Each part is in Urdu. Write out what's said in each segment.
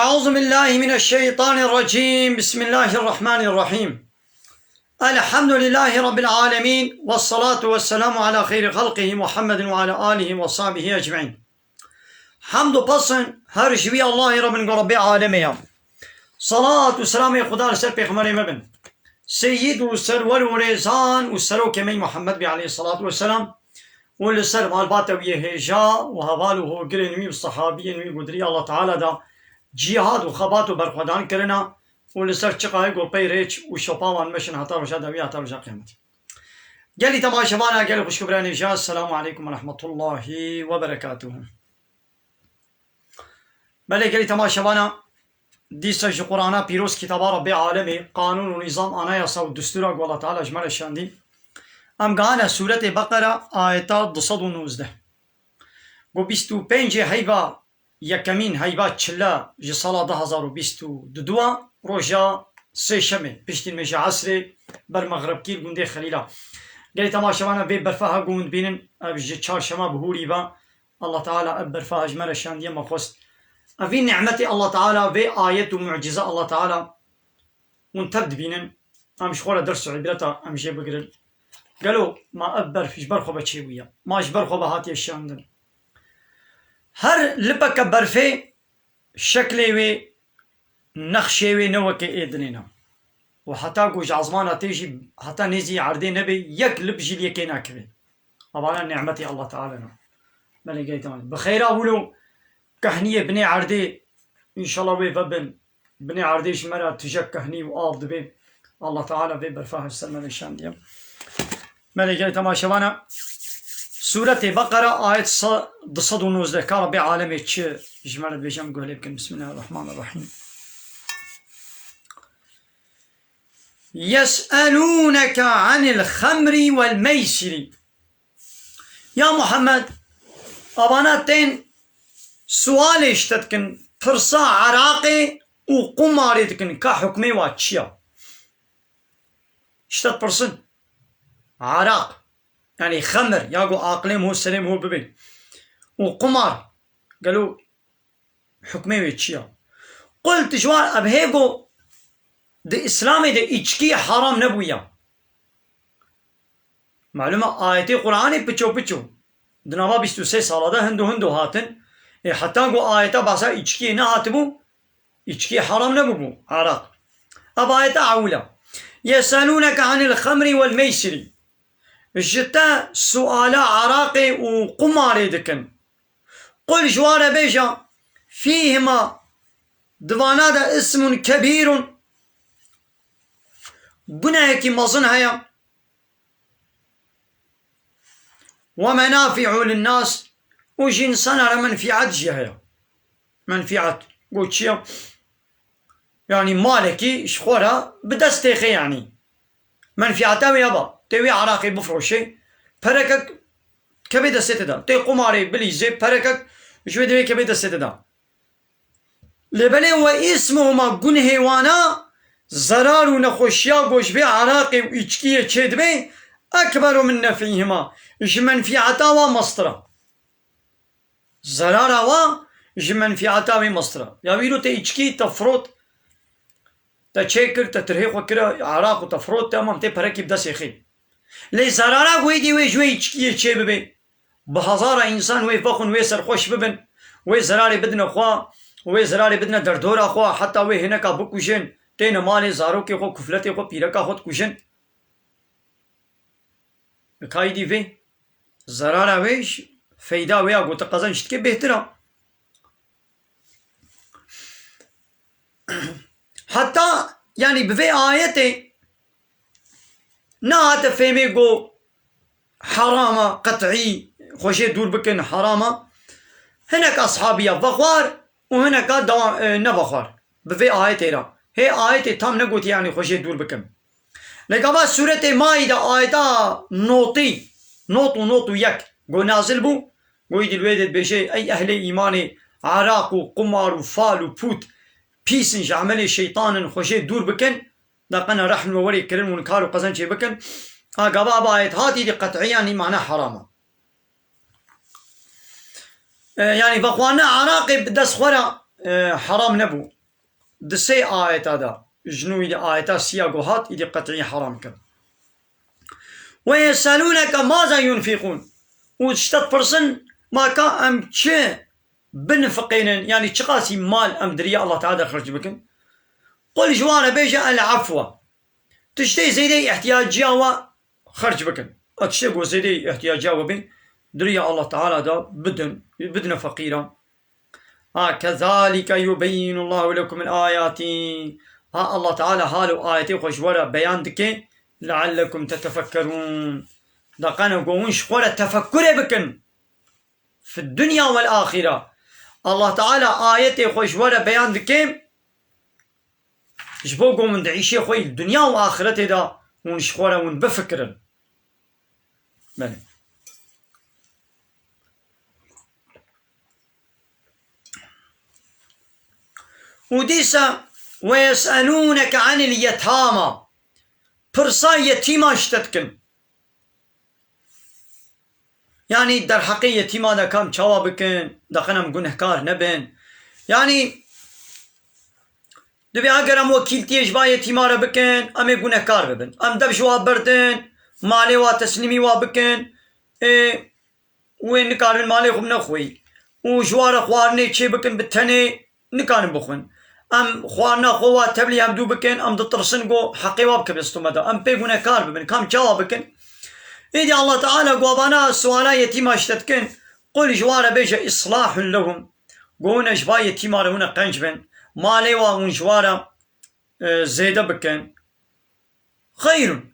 أعوذ بالله من الشيطان الرجيم. بسم الله الرحمن الرحيم. الحمد لله رب العالمين، والصلاة والسلام على خير خلقه محمد وعلى آله وصحبه أجمعين. حمد و پسن هر جوی الله رب عالمه. صلاة و سلام خدا سر پیغمبر مبن سید و سرور و ریزان و سرو کمی محمد بی علیه الصلاة والسلام و لسر مالبات و یهجا و حواله گرنمی و صحابی نمی قدری الله تعالی دا جهاد و خبات و برخودان کرنا و لسر چقای گوپی ریچ و شپاوان مشن حتا رجا دوی حتا رجا قیمت. گلی تماشوانا گلی خوشکبران جا. السلام علیکم و رحمت الله و برکاته. بله گلی تماشوانا دیسا جو قرآن پیروز کتابا رب عالمی قانون و نظام آنایاسا و دستورا گو الله تعالی اجمال شاندی. ام گانا سورت بقره آیتا 219 گو 25 حیبا یکمین حیبا چلا جسالا 2022 روژا سه شمه پشتین میشه عصر بر مغرب کیل گونده خلیلا. گلی تماشوانا به برفاها گوند بینن اب چار شما بهوری با الله تعالی اب برفاها اجمال شاندی مخوست في نعمة الله تعالى في آية ومعجزة الله تعالى ونتبد بينن أمش خورا درس عبرتا أمشي بقرل قالوا ما أبر فيش برخو بتشيوية ما أجبر خو بهاتي الشاندن هر لبك برفي شكلي وي نخشي وي نوكي إيدنينا وحتى قوج عظمانا تيجي حتى نزي عردي نبي يك لب جيل يكينا كبي طبعا نعمة الله تعالى بلي قايت بخير أولو كهنية بني عردي إن شاء الله ويفبن بني عرديش مرة تجك كهني وآض بي الله تعالى في برفاه السلام الشام ديم. ملكة تماشوانا سورة بقرة آية 219 كرب عالمي تش جمالة بيجام قولي بكم. بسم الله الرحمن الرحيم. يسألونك عن الخمر والميسر. يا محمد أباناتين سؤال اشتدكن فرصة عراقي وقماري دكن كحكمي واتشيا اشتد برسن عراق يعني خمر ياقو عاقلهم هو سليم هو ببين وقمار قالوا حكمي واتشيا. قلت جوان ابهيقو دي اسلامي دي اتشكي حرام نبويا معلومة آياتي قرآني بچو دنابا 23 سالة ده هندو هاتن حتى قو آياتا باسا إچكي نهاتبو إچكي حرام نبو عراق. أب آياتا عولا يسألونك عن الخمر والميسر جتا سؤال عراقي وقماري دكن قل جوار بيجا فيهما دوانادا اسم كبير بنايكي مظن هيا ومنافع للناس وجنسان على منفعات جهة منفعات قوتشيا يعني مالكي شخورها بدستيخي يعني منفعتها ويابا تيوي عراقي بفروشي بركك كبي دستي دا تي قماري بليزي بركك شوي دوي كبي دستي دا لبلي واسمهما قن هيوانا زرار ونخوشيا قوش بي عراقي ويشكيه تشيد بي أكبر من نفعهما إش منفعتها ومصطرة زرارة و جمنفعتها ومصطرة يا ويلو تيشكي تفروت تشكر تترهيق وكرا عراق وتفروت تمام تي بركب دا سيخي لي زرارة ويدي وي جوي يشكي تشي ببي بهزارة إنسان وي فخن وي سرخوش ببن وي زراري بدنا خوا وي زراري بدنا دردورا خوا حتى وي هناك بكوشن تين مالي زاروكي خو كفلتي خو بيركا خو كوشن كايدي في زرارة ويش فايدة ويا قلت قزن شتكي بهترا حتى يعني بفي آياتي نا تفهمي قو حرامة قطعي خوشي دور بكن حرامة هناك أصحابية بخوار وهناك نبخوار بفي آياتي را هي آياتي تام نقول يعني خوشي دور بكن لكن سورة مائدة آياتا نوتو يك قو نازل بو ويدي الويدد بشيء أي أهل إيماني عراق وقمار وفال وبوت بيسنج عملي شيطان خوشي دور بكن لقنا رحم ووري كرم ونكار وقزن شي بكن قبا بايت هاتي دي قطعيا يعني معناها حرامة يعني بخوانا عراقي بدس خورا حرام نبو دسي آيات هذا جنو إلى آيات سياقوهات إلى قطعي حرام كر ويسألونك ماذا ينفقون وشتت برسن ما كان أم تشي بنفقين يعني تشقاسي مال أم دريا الله تعالى خرج بكن قل جوانا بيجا العفو تشتي زيدي احتياجيا خرج بكن أتشتي زيدي احتياجيا وبين دريا الله تعالى دا بدن فقيرا كذلك يبين الله لكم الآيات الله تعالى هالو آياتي خوشورا بيان دكي لعلكم تتفكرون دقنا قوونش خورا تفكر بكن في الدنيا والآخرة الله تعالى آياتي خوشورا بيان دكي جبوكو من دعيشي خوي الدنيا وآخرته دا ونش خورا ون بفكرن بله وديسا ويسألونك عن اليتامى برصا يتيما اشتتكن يعني در حقي يتيما دا كام چاوا بكن دخنم گنهكار نبن يعني دبي اگر ام وكيلتي اجبا يتيما را بكن امي گنهكار ببن ام دب جوا بردن مالي وا تسليمي وا بكن وين نكار مالي خم نخوي وجوار خوارني چه بكن بتني نكان بخون ام خوانا خوا تبلي عبدو بكن ام دترسن جو حقي واب كبستو مدا ام بيغونا كار ببن كام جواب بكن إذا الله تعالى قوابانا سوالا يتيما اشتتكن قل جوارا بيجا إصلاح لهم قونا جبا يتيما هنا قنج بن مالي وان جوارا زيدا بكن خير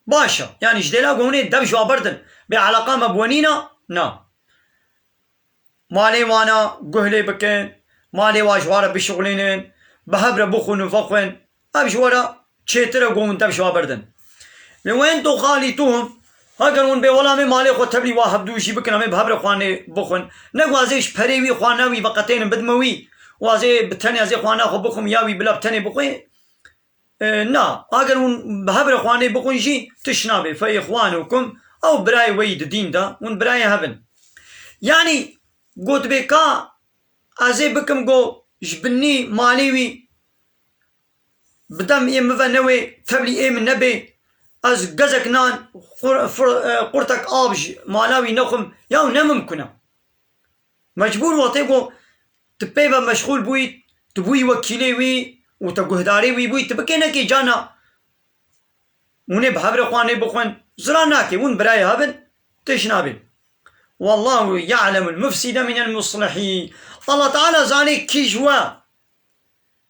باشا يعني جديلا قوني دب جوا بردن بعلاقة مبونينا نا مالي وانا قهلي بكن مالي واجوارا بشغلين بهبر بخون وفقون اب جوارا چيتر قون دب جوا بردن لوين تو خاليتوهم اگر اون به ولا مالي خو تبلي واحد دوشي بكن امي بهبر خواني بخون نغوازيش پريوي خواناوي بقتين بدموي وازي بتني ازي خوانا خو بخم ياوي بلا بتني بخوي نا اگر اون بهبر خواني بخون جي تشنابي فاخوانكم او براي ويد دين دا اون براي هبن يعني قلت بكا ازي بكم جو جبني ماليوي بدم يمفنوي تبلي ايه من نبي از گزك نان قرتك آبج مالاوي نخم ياو نممكنه مجبور وطيقو تبيبا مشغول بوي تبوي وكيلي وي وتقهداري وي بوي تبكينا كي جانا وني بحبر خواني بخوان زراناكي ون براي هابن تشنابن والله يعلم المفسد من المصلحين الله تعالى زاني كي جوا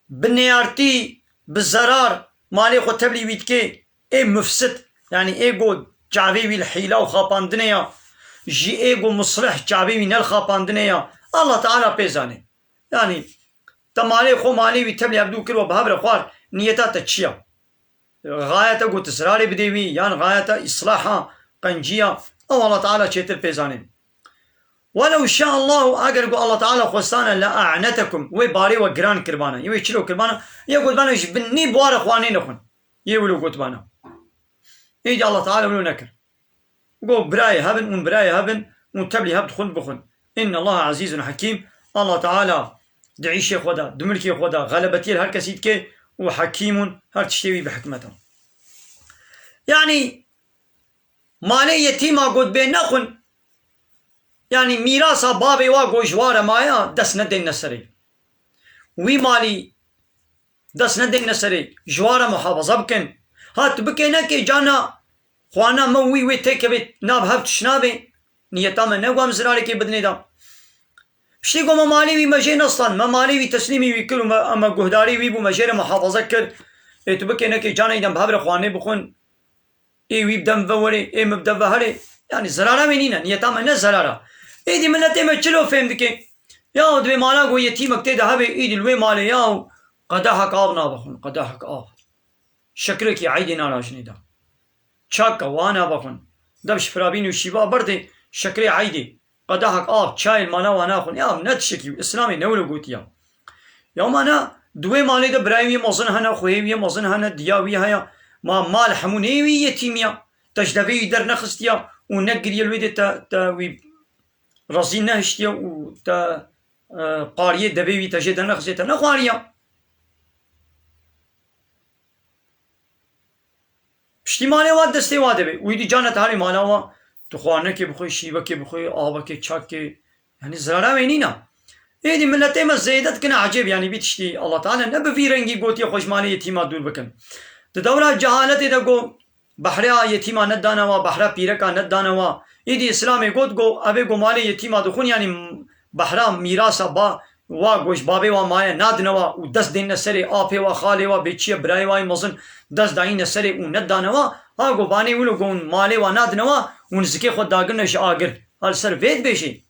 بنيارتي بالزرار مالي خو تبلي ويتكي اي مفسد يعني ايجو جعبي الحيلة وخاباندنيا جي ايجو مصلح جعبي من الخاباندنيا الله تعالى بيزاني يعني تمالي خو مالي ويتبلي عبدو كرو بهبر خوار نيتا تتشيا غاية قو تسراري بديوي يعني غاية إصلاحها قنجية او الله تعالى چيتر بيزاني ولو شاء الله اگر قو الله تعالى خوستانا لأعنتكم وي باري وقران كربانا يوي چلو كربانا يقول بانا جبني بوار خواني نخون يولو قوت بانا يجي الله تعالى ولو نكر قو براي هبن ون براي هبن ون تبلي هبد خن بخن إن الله عزيز حكيم الله تعالى دعيشي خدا دملكي خدا غلبتي هر كسيد كي وحكيم هر تشتوي بحكمته يعني مالي يتيما قد بين نخن يعني ميراسا بابي واقو جوار مايا دس ندين نسري وي مالي دس ندين نسري جوار محافظة بكن هات بكينا كي جانا خوانا موي وي تيكبت ناب هبت شنابي نيتا من نقوام زراري كي بدني دا بشتي قو مالي وي مجين اصلا ما مالي وي تسليمي وي كل اما قهداري وي بو مجين محافظة كر اي تبكينا كي جانا يدن بهبر خواني بخون اي وي بدن فوري اي مبدن فهري يعني زرارة منينا نيتا من زرارة اي دي ملتي ما چلو فهم دكي ياو دوي مالا قو يتيمك تيدا هبي اي دي الوي مالي ياو قداحك آب نابخون قداحك آب شكرك عيدي ناراجني دا چاكا وانا بخون دبش فرابيني وشيبا بردي شكري عيدي قداحك آب چاي المانا وانا خون يا نتشكي اسلامي نولو قوت يا يوم انا دوي مالي دا برايوي مظن هنا خوهيوي مظن هنا دياوي هيا ما مال حمونيوي يتيميا تجدبي در نخستيا ونقر يلوي تا وي رزين نهشتيا و تا قاریه دبیوی تجد نخسیت نخواریا پشتی ماله واد دسته واده بی ویدی جانت هاری مالا وا تو خوانه که بخوی شیبه که بخوی آبه که چاک که یعنی زراره وینی نه ایدی ملت ما زیدت کنه عجب یعنی بیتشتی الله تعالی نبه فی رنگی گوتی خوش مالی یتیما دور بکن دورا جهالت دا گو بحرا یتیما ندانوا بحرا پیرکا ندانوا ایدی اسلام گوت گو اوه گو مالی یتیما دخون یعنی بحرا میراثا با وا گوش بابه وا مایا نادنوا و دست دین نسری آپه وا خاله وا بیچی برای وای مزن دست داین نسری اون ندانوا ها گو بانی ولو گون مالی وا نادنوا اون زکی خود داگرنش آگر حال سر وید بشی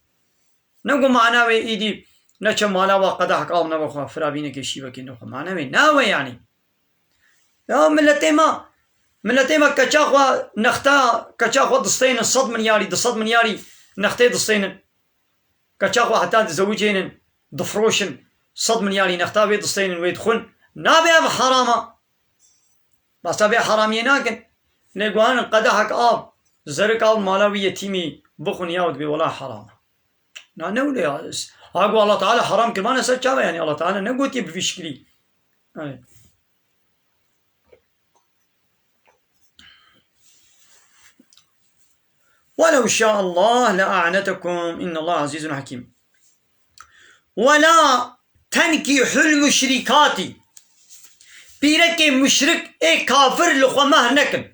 نگو معناوی ایدی نچه مالا وا قدا حق آم نبخوا فرابینه که شیوه که نخوا معناوی ناوی یعنی یا ملت ما کچا خوا نختا کچا خوا دستین 100 ملیاری 200 ملیاری نخته دستین کچا خوا حتی دزوجین دفروشن 100 ملیاری نختا بید دستین وید خون نابی اب حراما بس ابی حرامی ناکن نگوان قدا حق آب زرک آب مالاوی یتیمی بخون یاود بی ولا حراما نا نولی آگو الله تعالی حرام کرمان سر چاوه یعنی الله تعالی نگوتی بفشکری ولو شاء الله لأعنتكم إن الله عزيز حكيم ولا تنكحوا المشركات بيرك مشرك اي كافر لخوا مهر نكن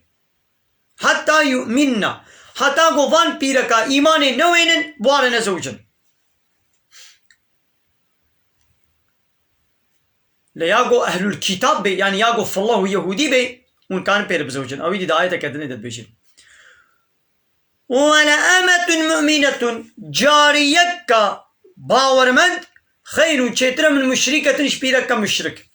حتى يؤمننا حتى غوان بيركا إيمان نوين بوارنا زوجا لياغو أهل الكتاب بي يعني ياغو فالله يهودي بي وان كان بير بزوجا أو يدي دعاية كدني دد بيشين ولأمة مؤمنة جارية باورمند خير شتر من مشركة شبيرك مشرك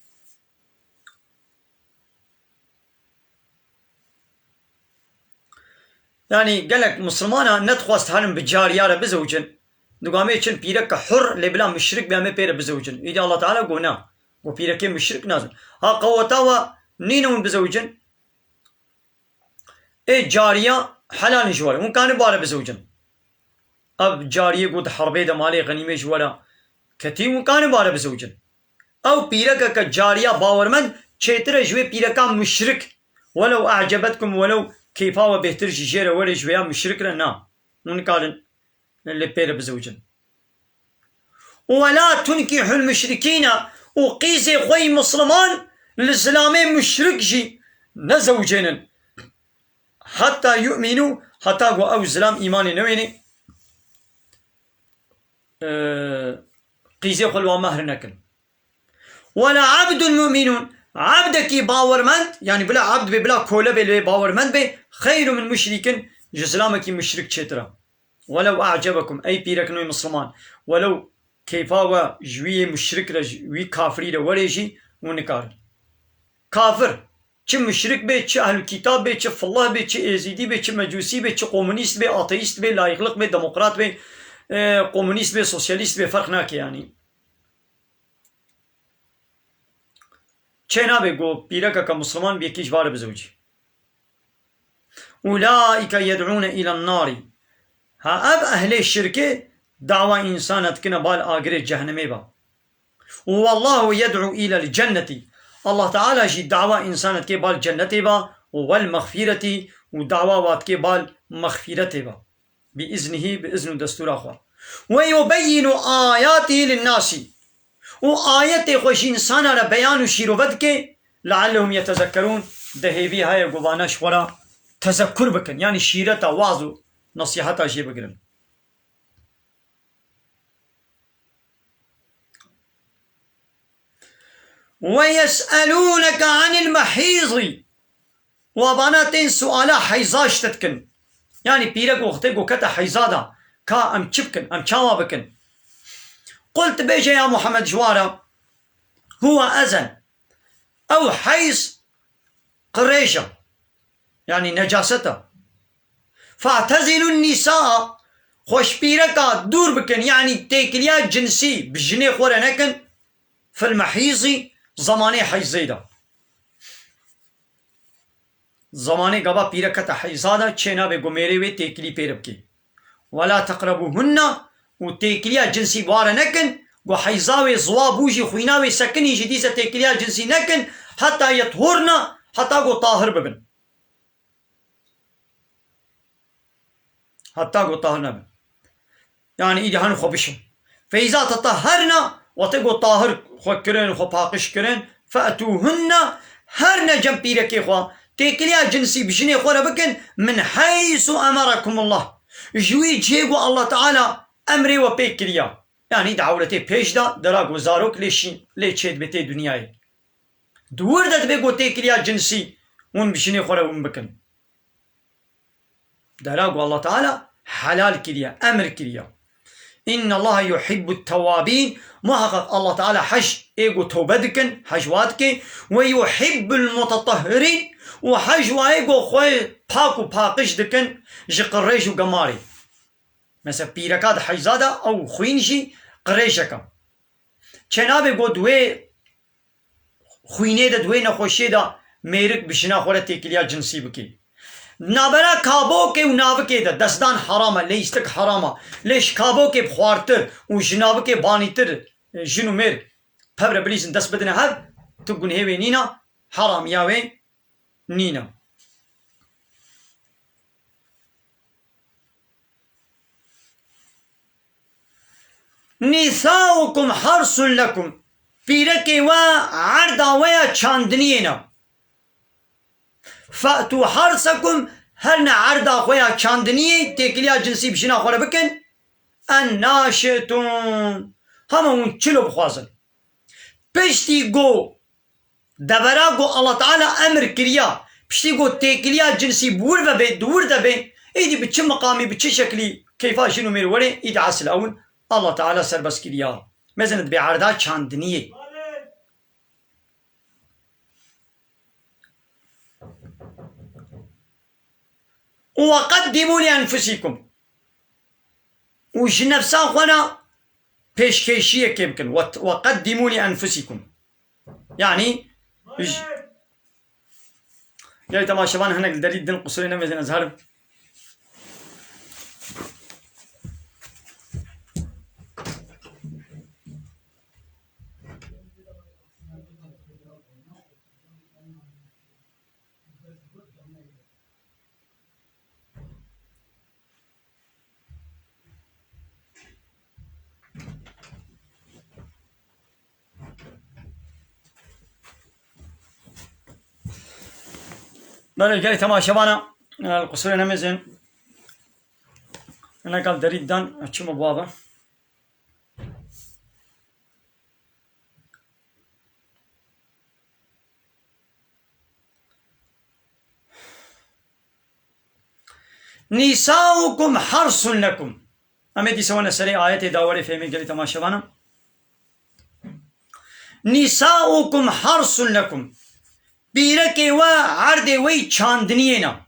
يعني قالك مسلمانا ندخواست هرم بجاريارة بزوجن نقامي چن بيرك حر لبلا مشرك بيامي بير بزوجن إذا الله تعالى قونا وبيرك مشرك نازل ها قوتاوا نينون بزوجن اي جارية حلال جواري وان كان بارا بزوجن اب جارية قد حربي دا مالي غنيمة جوارا كتي وان كان بارا بزوجن او بيرك كجارية باورمن چيتر جوي بيرك مشرك ولو اعجبتكم ولو كيفا وبهتر جيجيرا ولا جويا مشرك لنا وان كان اللي بير بزوجن ولا تنكحوا المشركين وقيسي خوي مسلمان الاسلامي مشرك جي نزوجين حتى يؤمنوا حتى او الزلام ايماني نويني قيسي خلوا مهر نكن ولا عبد مؤمنون عبدك باورمند يعني بلا عبد بلا كولا بلا باورمند بي خير من مشرك جسلامك مشرك شترا ولو اعجبكم اي بيرك نوي مسلمان ولو كيفا جوي مشرك جوي كافري وريجي ونكار كافر چه مشرك بي چه اهل الكتاب بي چه فالله بي چه ازيدي بي چه مجوسي بي چه كومونيست بي اتيست بي لايقلق بي ديمقراط بي كومونيست بي سوسياليست بي فرق ناكي يعني چه بي گو بيرك كمسلمان بي كيش بار بزوجي اولئك يدعون الى النار ها اب اهل الشركه دعوة انسانت كنا بال اغري جهنمي با والله يدعو الى الجنه الله تعالى جي دعوة انسانت كي بال جنة با والمغفرة ودعوة وات كي بال مغفرة با بإذن دستور أخوة ويبين آياته للناس وآيات خوش إنسان را بيان شيروبت كي لعلهم يتذكرون دهيبي هاي قوانا شورا تذكر بكن يعني شيرتا وعظو نصيحتا جي بكرن ويسألونك عن المحيض وبناتين سؤالا حيزاش تتكن يعني بيرك وقتك وكتا حيزادا كا ام تشبكن ام تشاوا بكن قلت بيجي يا محمد جوارا هو أذن أو حيز قريشة يعني نجاسته فاعتزلوا النساء خوش بيركا دور بكن يعني تيكليات جنسي بجني خورا نكن في المحيض زماني حيزيدا زماني قبا بيركة حيزادا چنا بي گميري وي تيكلي بيربكي ولا تقربوهن وتيكليا جنسي بارا نكن گو حیزاوی زوابوجی خویناوی سکنی جدیس تکلیا جنسی نکن حتی یطهرنا حتی گو طاهر ببن حتى قو طاهرنا بن يعني إيدي هنو خبشم فإذا تطهرنا وتقو طاهر خو كرين خو باقش كرين فأتوهن هرنا جنبيرك إخوة تيكليا جنسي بجني خورا بكن من حيث أمركم الله جوي جيغو الله تعالى أمري وبيكليا يعني دعولتي بيش دا دراغو زاروك ليشين ليشيد بتي دنياي دور دا تبقو تيكليا جنسي ون بجني خورا ون بكن دراغو الله تعالى حلال كليا أمر كليا إن الله يحب التوابين محقق الله تعالى حج إيغو توبدكن حجواتك ويحب المتطهرين وحج وإيغو خوي باكو باقش دكن جقريش وقماري مثلا بيركاد حجزادا أو خوينجي قريشكا چنابه گو دوه خوينه دا دوه نخوشي دا ميرك بشنا خورا تيكليا جنسي بكي نابرا كابو كي وناب كي دا دستان حرامه ليستك حرامه ليش كابو كي بخوارتر وجناب كي بانيتر جنو مير ببرا بليزن دست بدنا هب تقول هيوي نينا حرام ياوي نينا نساؤكم حرص لكم بيركي و عرضا ويا چاندنينا فأتوا حرصكم هرنا عرضا خويا چاندنيه تيكليا جنسي بشنا خورا بكن الناشئتون همون چلو بخوازن پشتی گو دبرا گو الله تعالى امر كريا پشتی گو تيكليا جنسي بور ببه دور دبه ايدي بچه مقامي بچه شكلي كيفا شنو مير وري ايدي عسل اون الله تعالى سربس كريا مزند بعرضا چاندنيه وقدموا لأنفسكم وش نفسا خونا بيشكيشية كيمكن وقدموا لأنفسكم يعني جاي تماشبان هناك الدليل دين قصرين مزين أزهر بله جاي تماشبانا القصرين مزين أنا قال دريد دان أتشم بوابا نساؤكم حرص لكم أما دي سوانا سري آياتي داوري فهمي قال تماشبانا نساؤكم حرص لكم بيركي و عرضي وي چاندنينا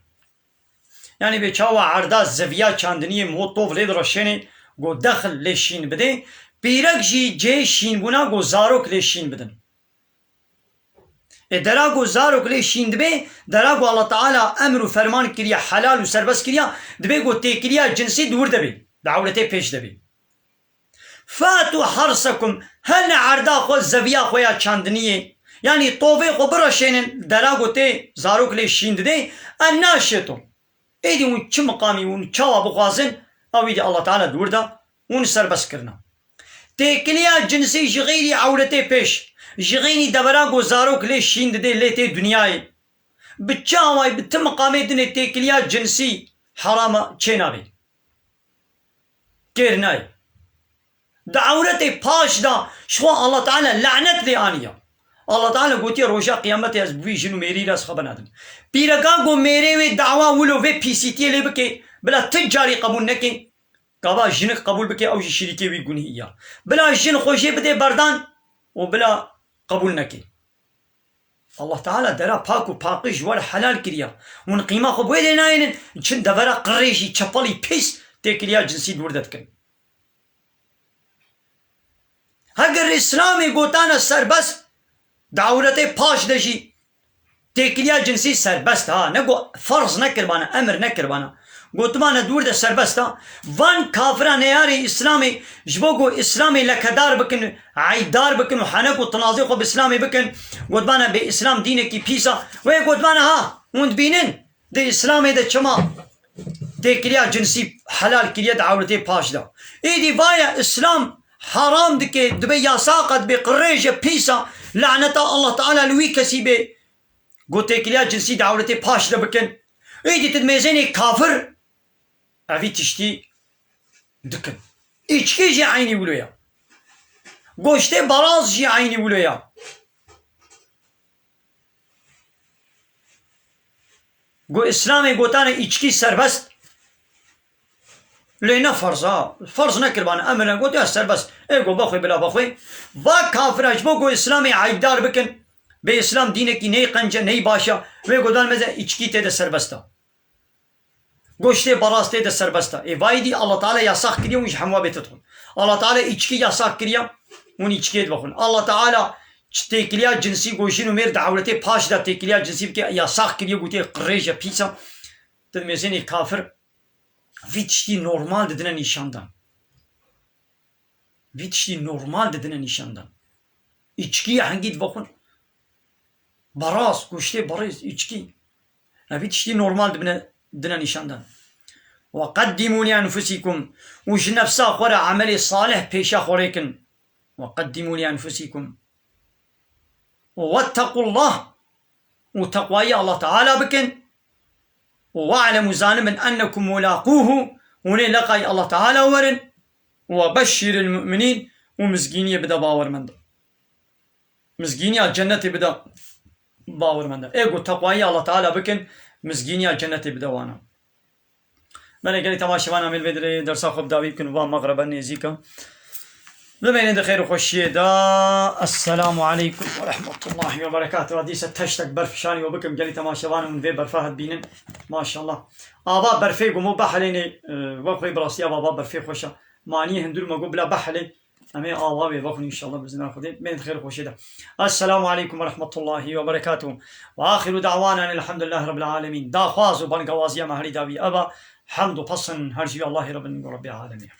يعني بيچاوا عرضا زويا چاندنيه موطوف ليد رشيني گو دخل لشين بده بيرك جي شين بونا گو زاروك لشين بدن درا گو زاروك لشين دبي درا گو الله تعالى امر و فرمان كريا حلال و سربس كريا دبي گو تيكريا جنسي دور دبي دعولتي پیش دبي فاتوا حرصكم هل عرضا خو زويا خويا چاندنيه يعني طوفي خو برشين درا گو تي زاروك لشين دده الناشتو ايدي ون چه مقامي ون چاوا بخوازن او ايدي الله تعالى دور دا ون سربس کرنا تيكليا جنسي جغيري عورتي پیش جغيني دبرا گو زاروك لشين دده ليتي دنياي بچاواي بت مقامي دني تيكليا جنسي حرام چنابي كيرناي دعورتي باش دا شو الله تعالى لعنت لي آنيا الله تعالى قوتي روشا قيامتي از بوي جنو ميري راس خبر نادم بيرقا قو ميري وي دعوا ولو في بي سي تي لي بكي بلا تجاري قبول نكي قبا جنك قبول بكي او شريكي وي قنهية بلا جن خوشي بدي بردان وبلا قبول نكي الله تعالى درا باكو باقش ولا حلال كريا ون قيمة خبوي لناين چن دورا قريشي چپالي پيس تكريا جنسي دوردتكن اگر اسلامي قوتانا سر بس دعورتي باش دجي تيكليا جنسي سربست ها نقو فرض نكر بانا امر نكر بانا گوتمانه دور ده سربستا وان کافران نیاری اسلامی جبو گو اسلامی لکدار بکن عیدار بکن و حنک و تنازی خو باسلامی بکن گوتمانه به اسلام دینه کی پیسا و گوتمانه ها وند بینن ده اسلامی ده چما ده کریا جنسی حلال کریا ده عورتی پاش دا ایدی وایا اسلام حرام دکه دبی یاساقت به قریج پیسا لعنتا الله تعالی لوی کسی به گوته کریا جنسی ده عورتی پاش دا بکن ایدی تدمیزینی کافر اوی تشتی دکن içki جی عینی بلویا گوشت براز جی عینی بلویا گو اسلام گوتان içki سربست لینا فرض نکربانه امنا گوت یا سربست ای گو بخوی بلا بخوی و کافر اجبو گو اسلام عیدار بکن به اسلام دینه کی نی قنجه نی باشا و گودان مزه içki ته سربستا گوشت براسته ده سربسته ای وایدی الله تعالی yasak kiriyor و هموا بتدخل الله تعالی içki yasak kiriyor اون içkiye بخون الله تعالی تکلیه جنسی گوشین و میر دعوته پاش ده تکلیه جنسی که yasak kiriyor گوته قریجه پیسا تدمیزین کافر ویتشتی normal dediğine nişandan ویتشتی normal dediğine nişandan içkiye hangi bakın baraz گوشت baraz içki ویتشتی normal dediğine nişandan وقدموا لأنفسكم وش نفسا خورا عملي صالح بيشا خوريكن وقدموا لأنفسكم واتقوا الله وتقوى الله تعالى بكن واعلموا زانما أنكم ملاقوه ونلقى الله تعالى ورن وبشر المؤمنين ومزقينية بدا باور من ده مزقينية الجنة بدا باور من ده ايقو تقوى الله تعالى بكن مزقينية الجنة بدا وانا من اگری تماشاوان عمل بدره درسا خوب داوی کن و مغربا نیزیکا ببینید خیر و خوشی دا السلام علیکم و رحمت الله و برکاته و دیسه تشتک برفشانی و بکم گلی تماشاوان من وی برفاهد بینن ماشاءالله آبا برفی گمو بحلینی وقوی براستی آبا برفی خوشا معنی هندور مگو بلا بحلی امی آبا وی وقوی انشاءالله بزنان خودی بینید خیر و خوشی دا السلام علیکم و رحمت الله و برکاته و آخر دعوانا الحمد لله رب العالمین دا خواز و بانگوازی مهری داوی ابا حمد و پسن هرجی الله رب العالمین